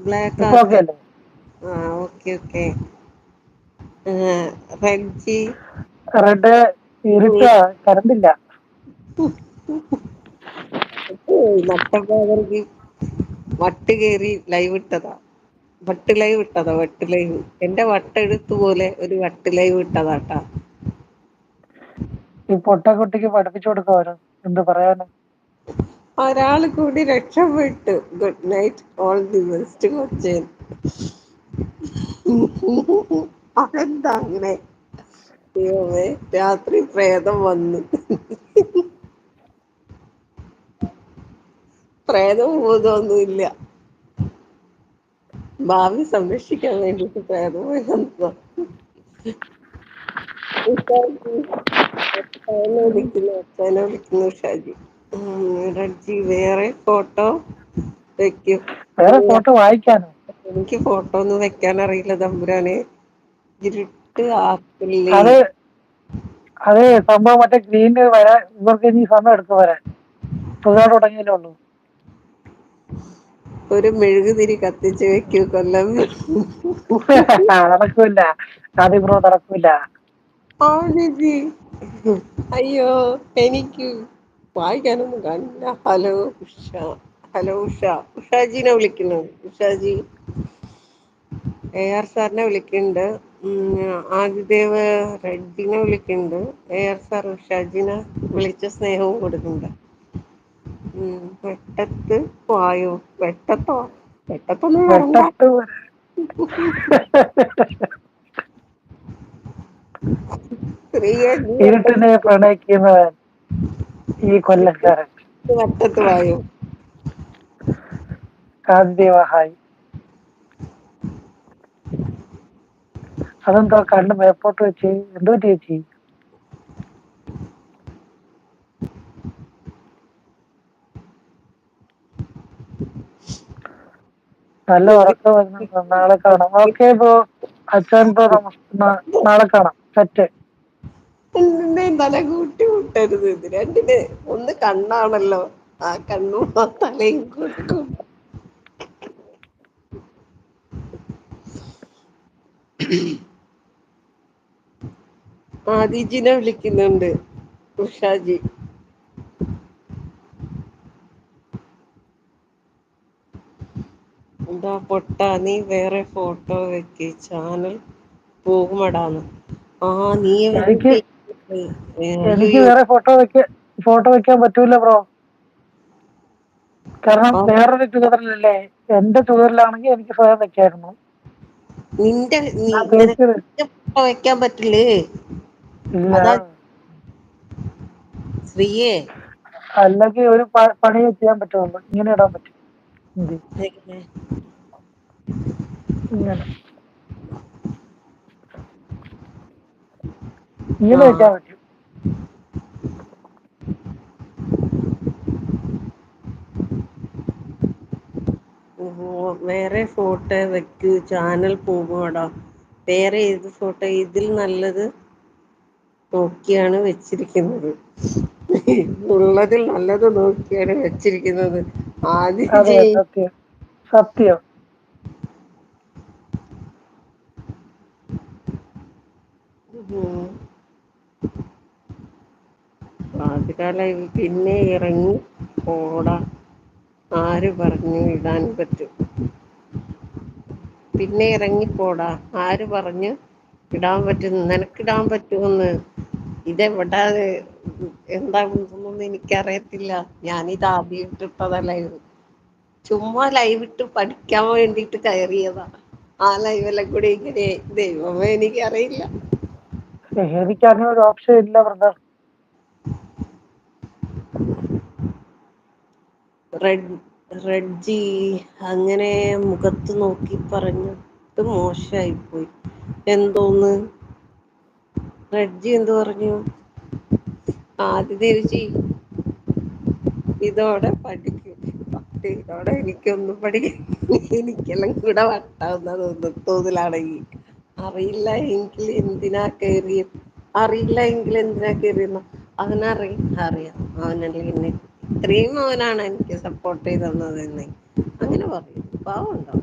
Black ഇപ്പൊ okay ആക്ക്. അല്ലേ? ആഹ് ഓക്കെ ഓക്കെ. റെഡ്ജി റെഡ് ഇരുട്ടാ കറണ്ടില്ല. നട്ടപ്പാതിരക്ക് വട്ട് കേറി ലൈവ് ഇട്ടതാ. വട്ട് ലൈവ് ഇട്ടതാ വട്ട് ലൈവ്. എന്റെ വട്ടെഴുത്ത് ഒരു വട്ട് ലൈവ് ഇട്ടതാട്ടാ. ഈ പൊട്ട കുട്ടിക്ക് പഠിപ്പിച്ചു കൊടുക്ക് എന്ത് പറയാന്. ഒരാള് കൂടി രക്ഷപ്പെട്ടു. Good night all the best കൊച്ചേ. അതെന്താ അങ്ങനെ? ദൈവമേ രാത്രി പ്രേതം വന്ന്. പ്രേതവും ഭൂതമൊന്നും ഇല്ല. ഭാവി സംരക്ഷിക്കാൻ വേണ്ടിട്ട് പ്രേതം വന്നതാ. അച്ഛനെ വിളിക്കുന്നു ഷാജി. റെഡ്ജി വേറെ ഫോട്ടോ വെക്കും. വേറെ ഫോട്ടോ വായിക്കാനോ? എനിക്ക് ഫോട്ടോ ഒന്നും വെക്കാൻ അറിയില്ല തമ്പുരാനെ. ഇരുട്ട് ആക്കല്ലേ. അത് അതെ സംഭവം മറ്റേ ഗ്രീനിൽ വരാൻ ഇവർക്ക് ഇനി സമയം എടുക്കും വരാൻ. പുതുതായിട്ട് തുടങ്ങിയല്ലേ ഉള്ളൂ. ഒരു മെഴുകുതിരി കത്തിച്ച് വെക്കൂ കൊല്ലം. നടക്കൂല്ല ആദി ബ്രോ, നടക്കൂല. അയ്യോ എനിക്ക് വായിക്കാനൊന്നും കാണില്ല. Hello Usha, hello Usha. ഉഷാജീനെ വിളിക്കുന്നു. ഉഷാജി AR സാറിനെ വിളിക്കണ്ട്. ആദിദേവ് റെഡ്ഡിനെ വിളിക്കണ്ട്. AR സാർ ഉഷാജിനെ വിളിച്ച സ്നേഹവും കൊടുക്കണ്ട്. വെട്ടത്ത് വായോ. വെട്ടത്തോ? വെട്ടത്തൊന്നും വരണ്ട. വെട്ടത്ത് പ്രിയേ നീ ഇരുട്ടിനെ പ്രണയിക്കുന്നവൻ ഈ കൊല്ലക്കാരൻ. വട്ടത്ത് വായോ. കാന്തിദേവ ഹായ്. അതെന്തോ കണ്ണ് മേപ്പോട്ട് വെച്ച് എന്തോ ചേച്ചി. നല്ല ഉറക്കം വരുന്നുണ്ട്. നാളെ കാണാം. Okay bro. അച്ഛൻ ബ്രോ, നാളെ കാണാം. സെറ്റ്. രണ്ടിന്റെയും തല കൂട്ടി മുട്ടരുത്. ഇത് രണ്ടിന് ഒന്ന് കണ്ണാണല്ലോ. ആ കണ്ണും ആ തലയും കൊടുക്കും. ആദിജിനെ വിളിക്കുന്നുണ്ട് ഉഷാജി. എന്താ പൊട്ടാ നീ വേറെ ഫോട്ടോ വെക്ക് ചാനൽ പോകുമടാന്ന്. നീ എനിക്ക് എനിക്ക് അയ്യോ. വേറെ ഫോട്ടോ വെക്കാൻ പറ്റൂല ബ്രോ. കാരണം വേറൊരു ചുവരിലല്ലേ. എന്റെ ചുവരിലാണെങ്കിൽ എനിക്ക് സ്വയം വെക്കായിരുന്നു. നിനക്ക് ഫോട്ടോ വെക്കാൻ പറ്റില്ലേ? ഇല്ല. അതാ ശ്രീയേ. അല്ലെങ്കിൽ ഒരു പണിയെ ചെയ്യാൻ പറ്റുള്ളൂ. ഇങ്ങനെ ഇടാൻ പറ്റും. എന്ത് ഇങ്ങനെ ഇങ്ങനെ ആ വെക്കാൻ പറ്റും. വേറെ ഫോട്ടോ വെക്കൂ ചാനൽ പോകുമടാ. വേറെ ഏത് ഫോട്ടോ? ഇതിൽ നല്ലത് നോക്കിയാണ് വെച്ചിരിക്കുന്നത്. ഉള്ളതിൽ നല്ലത് നോക്കിയാണ് വെച്ചിരിക്കുന്നത്. അതെ, ആദിജി സത്യം സത്യം. ആദ്യകാലം പിന്നെ ഇറങ്ങി പോടാ. ആര് പറഞ്ഞു ഇടാൻ പറ്റും? പിന്നെ ഇറങ്ങിപ്പോടാ. ആര് പറഞ്ഞു ഇടാൻ പറ്റും? നിനക്കിടാൻ പറ്റുമെന്ന്. ഇതെവിടാ എന്താന്നൊന്നും എനിക്കറിയത്തില്ല. ഞാനിത് ആദ്യമായിട്ട് ഇട്ടതല്ല. ചുമ്മാ ലൈവിട്ട് പഠിക്കാൻ വേണ്ടിട്ട് കയറിയതാ. ആ ലൈവെല്ലാം കൂടി ഇങ്ങനെ ദൈവമേ എനിക്കറിയില്ല. എനിക്ക് അങ്ങനെ ഒരു ഓപ്ഷൻ ഇല്ല ബ്രദർ. റെഡ്ജി അങ്ങനെ മുഖത്ത് നോക്കി പറഞ്ഞു. മോശമായി പോയി. എന്തോന്ന് റെഡ്ജി എന്ത് പറഞ്ഞു? ആദിദേവ്ജി ഇതോടെ പഠിക്കും. ഇതോടെ എനിക്കൊന്നും എനിക്കെല്ലാം കൂടെ വട്ടാവുന്ന തോതിലാണെങ്കി. അറിയില്ല എങ്കിൽ എന്തിനാ കേറിയത്? അറിയില്ല എങ്കിൽ എന്തിനാ കേറിയെന്നോ? അവനറിയാം. അവനല്ലേ എന്നെ ഇത്രയും അവനാണ് എനിക്ക് സപ്പോർട്ട് ചെയ്ത് തന്നതെന്ന് അങ്ങനെ പറയും. പാവമുണ്ടോ?